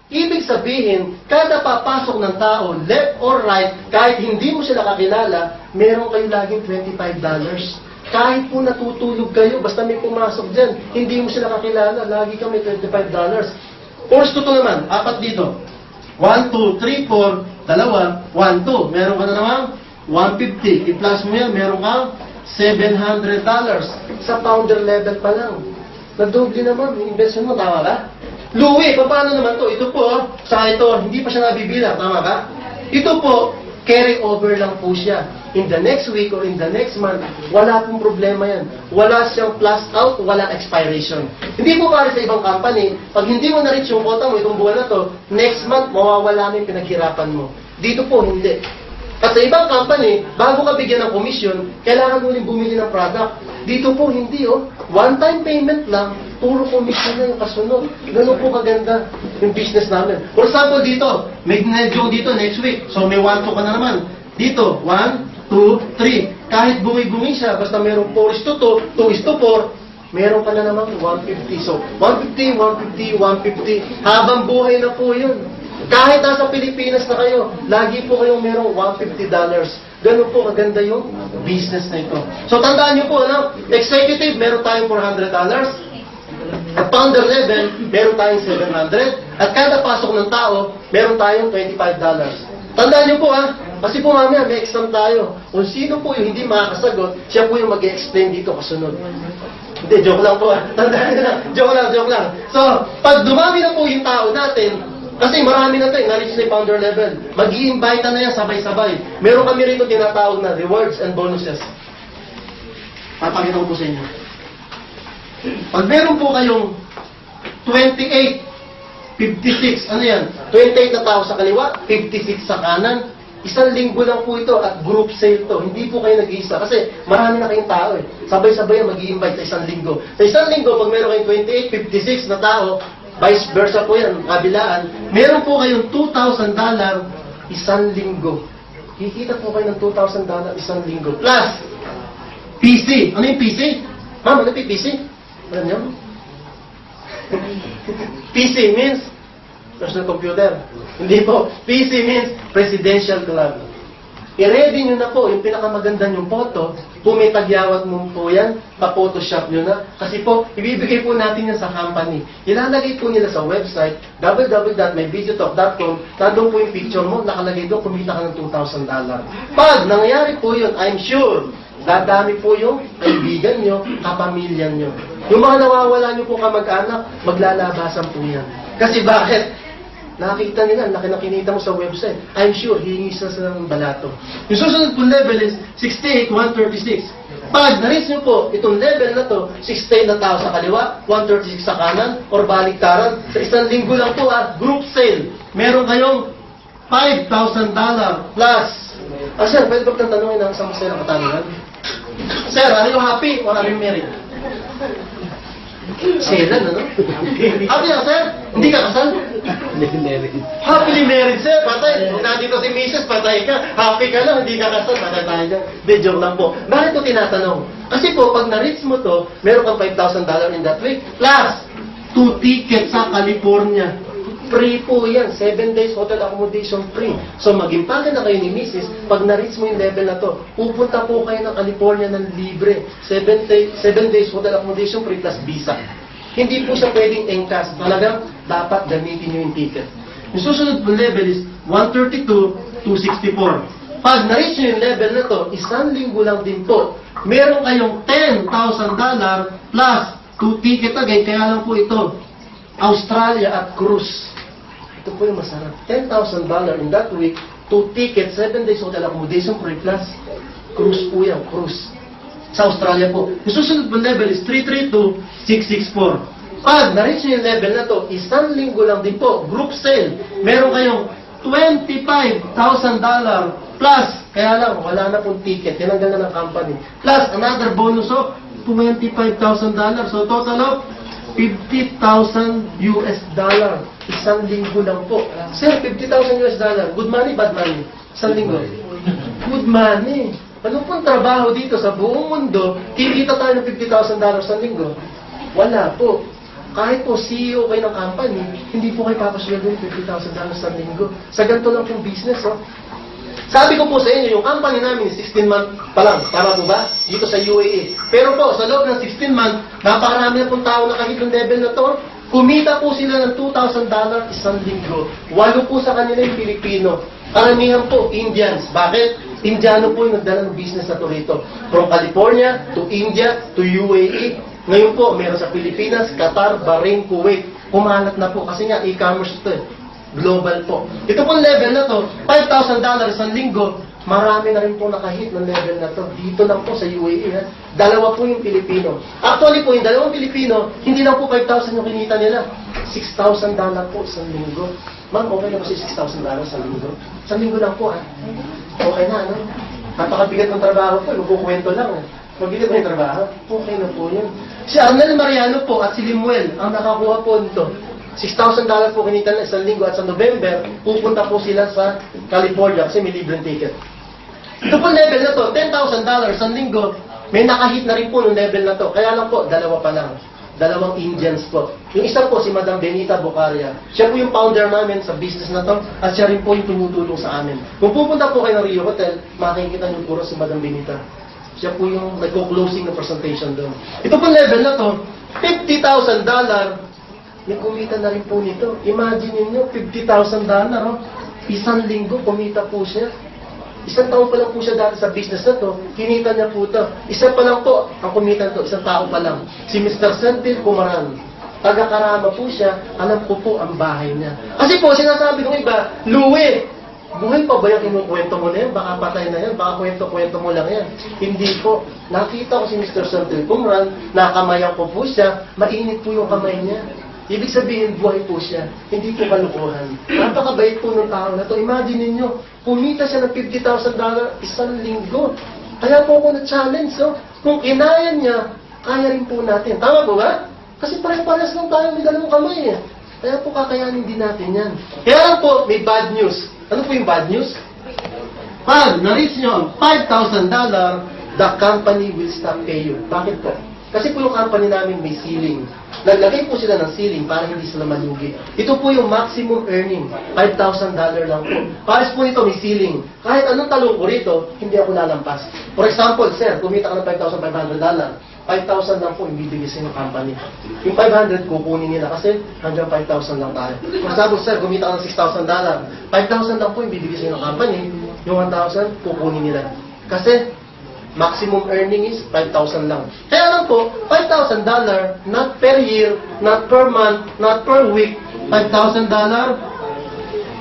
Ibig sabihin, kada papasok ng tao, left or right, kahit hindi mo sila kakilala, meron kayo laging $25. Kahit po natutulog kayo, basta may pumasok dyan, hindi mo sila kakilala, lagi ka may $25. Course 2 naman, 4 dito. 1, 2, 3, 4, dalawa, 1, 2. Meron ka na naman, 150. I-plus mo yan, meron kang $700. Sa founder level pa lang. Nadoble naman, investment mo, tama ka? Louie, paano naman to? Ito po, sa ito, hindi pa siya nabibilang, tama ka? Ito po, carry over lang po siya. In the next week or in the next month, wala pong problema yan. Wala siyang plus out, wala expiration. Hindi po pare sa ibang company, pag hindi mo na-reach yung quota mo itong buwan na to, next month, mawawala na yung pinaghirapan mo. Dito po, hindi. At sa ibang company, bago ka bigyan ng commission, kailangan mo rin bumili ng product. Dito po, hindi oh. One-time payment lang, puro commission na yung kasunod. Ganun po kaganda yung business namin. For example, dito, may medyo dito next week. So, may 1-2 ka na naman. Dito, 1, 2, 3. Kahit bumi-bumi siya, basta merong 4:2, 2:4, meron ka na naman 150. So, 150, 150, 150. Habang buhay na po yun. Kahit nasa Pilipinas na kayo, lagi po kayong merong $150. Ganun po kaganda yung business na ito. So, tandaan nyo po, ano? Executive, meron tayong $400. At founder level, meron tayong $700. At kada pasok ng tao, meron tayong $25. Tandaan nyo po, ha? Kasi po mamaya, may exam tayo. Kung sino po yung hindi makakasagot, siya po yung mag-explain dito kasunod. Hindi, joke lang po, ha? Tandaan nyo lang. Joke lang. So, pag dumami na po yung tao natin, kasi marami na ito, na-reach na yung founder level. Mag-i-invite na yan sabay-sabay. Meron kami rito tinatawag na rewards and bonuses. Papakita ko po sa inyo. Pag meron po kayong 28, 56, ano yan? 28 na tao sa kaliwa, 56 sa kanan. Isang linggo lang po ito at group sale to. Hindi po kayo nag-iisa kasi marami na kayong tao eh. Sabay-sabay yan mag-i-invite sa isang linggo. Sa isang linggo, pag meron kayong 28, 56 na tao, vice versa po yan, kabilaan. Meron po kayong $2,000 isang linggo. Kikita po kayo ng $2,000 isang linggo. Plus, PC. Ano yung PC? Ma'am, ano yung PC? Alam niyo? PC means personal computer. Hindi po. PC means Presidential Club. I-ready nyo na po yung pinakamaganda nyong photo. Pumitagyawat mo po yan, pa-photoshop nyo na. Kasi po, ibibigay po natin yan sa company. Ilalagay po nila sa website, www.myvideotalk.com. Nandun po yung picture mo, nakalagay doon, kumita ka ng $2,000. Pag nangyari po yun, I'm sure, dadami po yung kaibigan nyo, kapamilya nyo. Yung mga nawawala nyo po kamag-anak, maglalabasan po yan. Kasi bakit? Nakikita nila, laki na kinita mo sa website. I'm sure, hihingi sila ng balato. Yung susunod po level is 68, 136. Pag na-reach nyo po, itong level na to, 68 na tao sa kaliwa, 136 sa kanan, or baliktaran, sa isang linggo lang po group sale. Meron kayong $5,000 plus. Sir, pwede ba kitang tanongin ang isang sir ang katanungan? Sir, are you happy or are you married? Selan, ano? Happy ka, sir? Hindi ka kasal? Happily married, sir. Patay. Kung nandito si Mrs., patay ka. Happy ka lang, hindi ka kasal. Patay tayo dyan. Hindi, joke lang po. Bakit ko tinatanong? Kasi po, pag na-reach mo to, meron kang $5,000 in that week. Plus, 2 tickets sa California. Free po yan. 7 days hotel accommodation free. So, mag-impake na kayo ni Mrs. Pag na-reach mo yung level na to, pupunta po kayo ng California ng libre. 7 days hotel accommodation free plus visa. Hindi po siya pwedeng engkas. Talagang dapat gamitin nyo yung ticket. Yung susunod po level is 132, 264. Pag na-reach nyo yung level na to, isang linggo lang din po. Meron kayong $10,000 plus 2 ticket again. Kaya lang po ito, Australia at cruise. Ito po yung masarap. $10,000 in that week, 2 tickets, 7 days hotel accommodation free plus cruise po yan, cruise. Sa Australia po. Yung susunod po level is 332, 664. Pag na-reach nyo yung level na to, isang linggo lang din po, group sale. Meron kayong $25,000 plus, kaya lang, wala na pong ticket, tinanggal na ng company. Plus, another bonus of $25,000. So, total of $50,000 US. Isang linggo lang po. Sir, $50,000 US. Good money, bad money? Isang linggo. Good money. Ano pong trabaho dito sa buong mundo, kikita tayo ng $50,000 sa linggo? Wala po. kahit po CEO kayo ng company, hindi po kayo papasweldo ng $50,000 sa linggo. Sa ganito lang pong business, oh. Sabi ko po sa inyo, yung company namin, 16 month pa lang. Tama po ba? Dito sa UAE. Pero po, sa loob ng 16 month, napakarami na pong tao na kahit yung level na to, kumita po sila ng $2,000 isang linggo. 8 po sa kanila yung Pilipino. Karamihan po, Indians. Bakit? Indiano po yung nagdala ng business na to rito. From California to India to UAE. Ngayon po, meron sa Pilipinas, Qatar, Bahrain, Kuwait. Kumalat na po kasi nga e-commerce ito eh. Global po. Ito pong level na to, $5,000 isang linggo, marami na rin po nakahit ng level na to. Dito lang po sa UAE. Ha? Dalawa po yung Pilipino. Actually po, yung dalawang Pilipino, hindi lang po 5,000 yung kinita nila. $6,000 po isang linggo. Ma'am, okay na po si $6,000 isang linggo? Isang linggo lang po, ha? Okay na, ano? Napakabigat ng trabaho po, magkukwento lang. Mabigat na yung trabaho? Okay na po yun. Si Arnel Mariano po at si Limuel, ang nakakuha po nito. $6,000 po kinita na isang linggo at sa November, pupunta po sila sa California kasi may libreng ticket. Ito po level na to, $10,000 isang linggo, may nakahit na rin po ng level na to. Kaya lang po, dalawa pa lang. Dalawang Indians po. Yung isa po, si Madam Benita Bocaria. Siya po yung founder namin sa business na to at siya rin po yung tumutulong sa amin. Kung pupunta po kayo ng Rio Hotel, makikita niyo puro si Madam Benita. Siya po yung nagko-closing ng presentation doon. Ito po level na to, $50,000, may kumita na rin po nito. Imagine niyo, $50,000, oh. Isang linggo, kumita po siya. Isang taon pa lang po siya dati sa business na to, kinita niya po ito. Isa pa lang po, ang kumita nito, isang tao pa lang. Si Mr. Sentil Kumaran. Taga-Karama po siya, alam ko po ang bahay niya. Kasi po, sinasabi ng iba, Louie, buhay pa ba yung kinukwento mo na yan? Baka patay na yan, baka kwento-kwento mo lang yan. Hindi po. Nakita ko si Mr. Sentil Kumaran, nakamayan ko po siya, mainit po yung kamay niya. Ibig sabihin, buhay po siya. Hindi po kalukuhan. Napakabait po ng tao na to. Imagine niyo, kumita siya ng $50,000 isang linggo. Kaya po ako na-challenge. So, kung kinaya niya, kaya rin po natin. Tama po ba? Kasi parehas-parehas lang tayo may dalawang kamay eh. Kaya po kakayanin din natin yan. Kaya lang po, may bad news. Ano po yung bad news? Pag na-reach nyo ang $5,000, the company will stop pay you. Bakit po? Kasi po yung company namin may ceiling. Naglagay po sila ng ceiling para hindi sila malugi. Ito po yung maximum earning. $5,000 lang po. Pares po nito may ceiling. Kahit anong talong ko rito, hindi ako lalampas. For example, sir, kumita ka ng $5,500. $5,000 lang po ibibigay sa ng company. Yung $500 kukunin nila kasi hanggang $5,000 lang tayo. For example, sir, kumita ka ng $6,000. $5,000 lang po ibibigay sa ng company. Yung $1,000 kukunin nila. Kasi maximum earning is $5,000 lang. Kaya lang po, $5,000, not per year, not per month, not per week, $5,000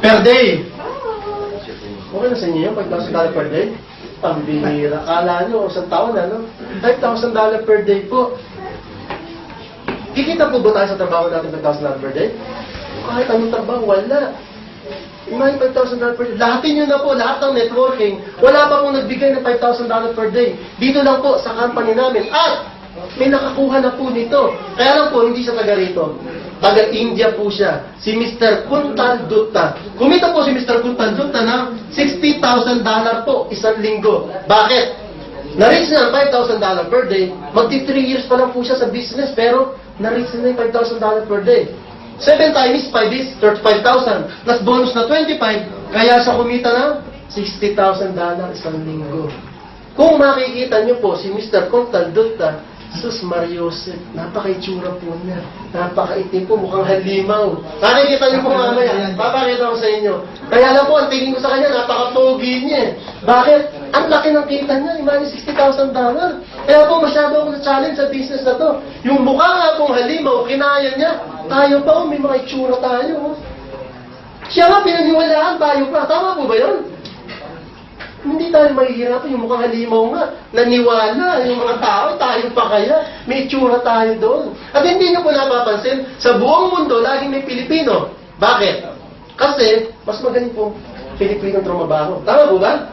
per day. Okay na sa inyo yun, $5,000 per day? Pambihira. Kala nyo, isang taon na, no? $5,000 per day po. Kikita po ba tayo sa trabaho natin $5,000 per day? Kahit anong trabaho, wala. May $5,000 per day. Lahatin nyo na po, lahat ng networking, wala pa pong nagbigay ng $5,000 per day. Dito lang po sa company namin. At may nakakuha na po nito. Kaya lang po, hindi siya taga rito. Taga India po siya. Si Mr. Kuntal Dutta. Kumita po si Mr. Kuntal Dutta ng $60,000 po isang linggo. Bakit? Na-reach na ang $5,000 per day. Magti 3 years pa lang po siya sa business, pero na-reach na yung $5,000 per day. 7 times 5 is 35,000. Plus bonus na 25. Kaya siya kumita ng $60,000 isang linggo. Kung makikita niyo po si Mr. Kuntal Dutta, Sus Mariosep, napaka-itsura po niya. Napaka-itim po, mukhang halimaw. Makikita niyo po mamaya. Papakita ko sa inyo. Kaya lang po, ang tingin ko sa kanya, napaka-pogi niya. Bakit? Ang laki ng kita niya. Imagine $60,000. Kaya po, masyado ako na-challenge sa business na to. Yung mukha nga pong halimaw, kinaya niya. Tayo pa, may mga itsura tayo. Siya nga, pinaniwalaan tayo pa. Tama po ba yun? Hindi tayo mahihirapan. Yung mukhang halimaw nga, naniwala. Yung mga tao, tayo pa kaya. May itsura tayo doon. At hindi nyo po napapansin, sa buong mundo, laging may Pilipino. Bakit? Kasi, mas magaling po Pilipinong trumabaho. Tama po ba?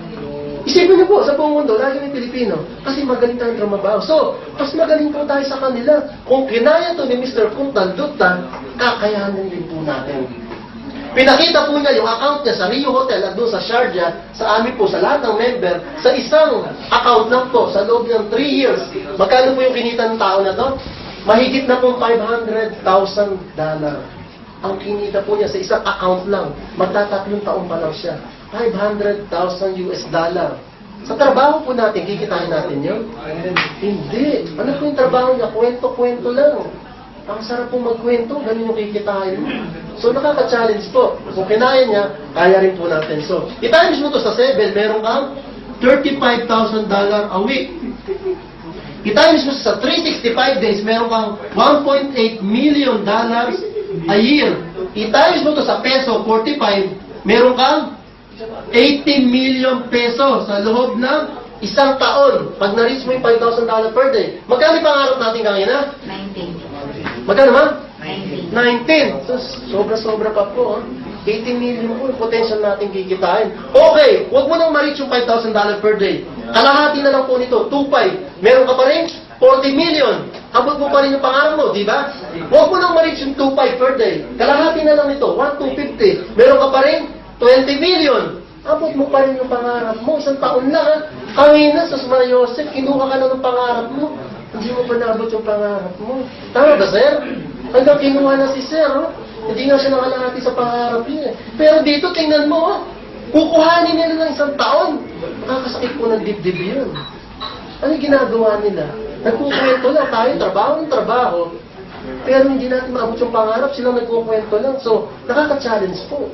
Isipin niyo po, sa buong mundo, laging may Pilipino. Kasi magaling tayong trumabaho. So, mas magaling po tayo sa kanila. Kung kinaya to ni Mr. Kuntal Dutta, kakayanin din po natin. Pinakita po niya yung account niya sa Rio Hotel at doon sa Sharjah, sa amin po, sa lahat ng member, sa isang account lang po, sa loob ng 3 years. Magkano po yung kinita ng tao na to? mahigit na pong $500,000 ang kinita po niya sa isang account lang. Magtatatlong taon pa lang siya. $500,000 Sa trabaho po natin, kikitain natin yun? Hindi. Ano po yung trabaho niya? Kwento-kwento lang. Ang sarap po magkwento, ganun yung kikitain mo. So, nakaka-challenge po. Kung kinaya niya, kaya rin po natin. So, itimes mo to sa 7, meron kang $35,000 a week. Itimes mo sa 365 days, meron kang $1.8 million a year. Itimes mo to sa peso, 45, meron kang 80 million peso sa loob ng isang taon. Pag na-reach mo yung $5,000 per day, magkano yung pangarap natin kanina? 19. Magkano ma'am? 19. 19. So, sobra-sobra pa po. 80 million po yung potential natin kikitain. Okay, huwag mo nang ma-reach yung $5,000 per day. Kalahati na lang po nito, 2.5. Meron ka pa rin 40 million. Abot mo pa rin yung pangarap mo, di ba? Huwag mo nang ma-reach yung 2.5 per day. Kalahati na lang nito, 1,250. Meron ka pa rin 20 million. Abot mo pa rin yung pangarap mo. Isang taon lang, ha? Kanina, Sus Maria Joseph, kinuha ka na ng pangarap mo. Hindi mo pa naabot yung pangarap mo. Tama ba, sir? Hanggang kinuha na si sir, oh. Hindi nga siya nakalahati sa pangarap niya. Pero dito, tingnan mo, oh. Kukuhanin nila ng isang taon. Nakakasakit po ng dibdib yun. Ano yung ginagawa nila? Nagkukwento lang tayo, trabaho ng trabaho. Pero hindi natin maabot yung pangarap, silang nagkukwento lang. So, nakaka-challenge po.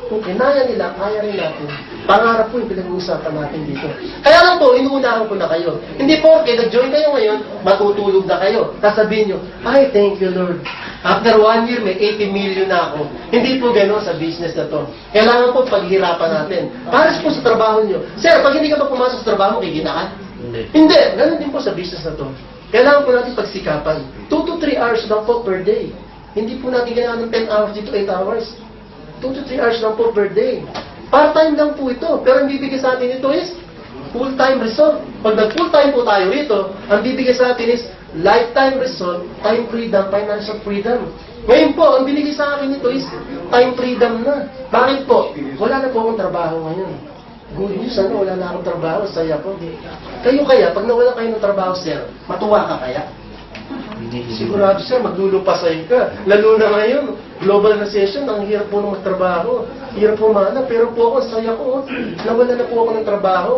Kung kinaya nila, kaya rin natin. Pangarap po yung pinag-uusapan natin dito. Kaya lang po, inuunahan ko na kayo. Hindi po, okay, nag-join kayo ngayon, matutulog na kayo. Sasabihin nyo, ay, thank you, Lord. After 1 year, may 80 million na ako. Hindi po gano'n sa business na to. Kailangan po paghirapan natin. Para po sa trabaho nyo. Sir, pag hindi ka pa pumasok sa trabaho, kikita ka? Hindi. Gano'n din po sa business na to. Kailangan po natin pagsikapan. 2 to 3 hours lang po per day. Hindi po natin kailangan ng 10 hours dito, 8 hours. 2 to 3 hours lang po per day. Part-time lang po ito. Pero ang bibigay sa atin ito is full-time result. Pag nag-full-time po tayo rito, ang bibigay sa atin is lifetime result, time freedom, financial freedom. Ngayon po, ang binigay sa akin ito is time freedom na. Bakit po? Wala na po akong trabaho ngayon. Good news, ano? Wala na akong trabaho. Saya po. Kayo kaya, pag nawala kayo ng trabaho, sir, matuwa ka kaya? Sigurado sir, maglulupasay ka. Lalo na ngayon, global recession, ang hirap po ng magtrabaho. Hirap po mana, pero po ako, saya ko. Nawala na po ako ng trabaho.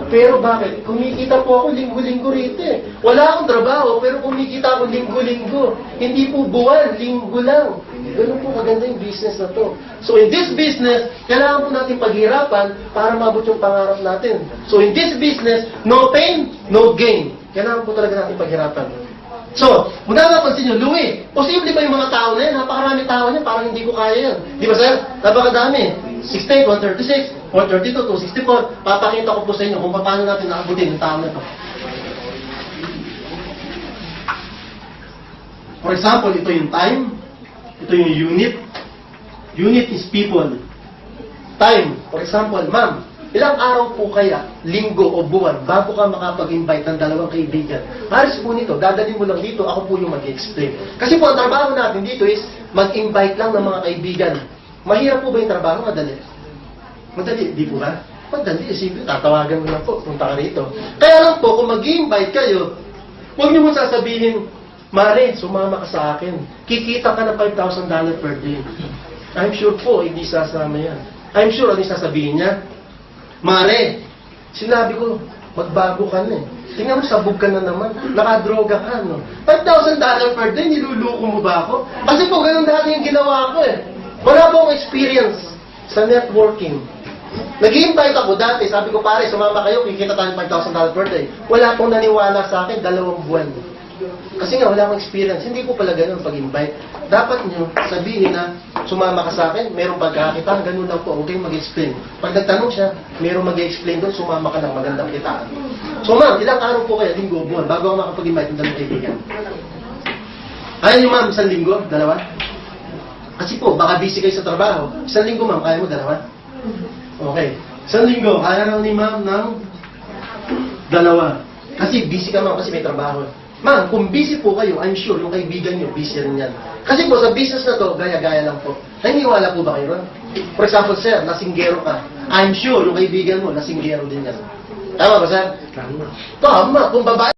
Pero bakit? Kumikita po ako linggo-linggo rito eh. Wala akong trabaho, pero kumikita ako linggo-linggo. Hindi po buwan, linggo lang. Ganun po maganda yung business na to. So in this business, kailangan po natin paghirapan para mabot yung pangarap natin. So in this business, no pain, no gain. Kailangan po talaga natin paghirapan. So, kung napapansin nyo, Louie, posible ba yung mga tao na yan? Napakarami tao niya, parang hindi ko kaya yan. Di ba, sir? Napakadami. 16, 136, 132, 264. Papakita ko po sa inyo kung paano natin nakabutin yung tao na ito. For example, ito yung time. Ito yung unit. Unit is people. Time. For example, ma'am, ilang araw po kaya, linggo o buwan, bago ka makapag-invite ng dalawang kaibigan? Halos po nito, dadalhin mo lang dito, ako po yung mag-explain. Kasi po, ang trabaho natin dito is mag-invite lang ng mga kaibigan. Mahirap po ba yung trabaho? Madali. Madali, di po ba? Madali, simple, tatawagan mo lang po, punta ka rito. Kaya lang po, kung mag-invite kayo, huwag niyo mo sasabihin, Mare, sumama ka sa akin. Kikita ka ng $5,000 per day. I'm sure po, hindi sasama yan. I'm sure, ano yung sasabihin niya? Mare, sinabi ko, magbago ka na eh. Tingnan mo, sabog ka na naman. Nakadroga ka, no? $5,000 per day, niluluko mo ba ako? Kasi po, ganun dati yung ginawa ko eh. Wala po akong experience sa networking. Nag-invite ako dati, sabi ko, pare, sumama kayo, kikita tayo ng $5,000 per day. Wala pong naniwala sa akin, 2 buwan. Kasi nga, wala akong experience. Hindi ko pala ganun pag-invite. Dapat nyo sabihin na, sumama ka sa akin, merong pagkakita, ganun lang po, okay, mag-explain. Pag nagtanong siya, merong mag-explain doon, sumama ka ng magandang kitaan. So ma'am, ilang araw po kaya, linggo, buwan, bago ako makapag-invite ng dalawang kaibigan? Ayaw niyo ma'am, 1 linggo, 2? Kasi po, baka busy kayo sa trabaho. 1 linggo ma'am, kaya mo 2? Okay. 1 linggo, kaya raw ni ma'am ng 2. Kasi busy ka ma'am, kasi may trabaho. Ma'am, kung busy po kayo, I'm sure yung kaibigan nyo, busy rin yan. Kasi po, sa business na to, gaya-gaya lang po. Naniniwala po ba kayo ron? For example, sir, lasinggero ka. I'm sure yung kaibigan mo, lasinggero din yan. Tama ba, sir? Tama. Tama. Kung babae,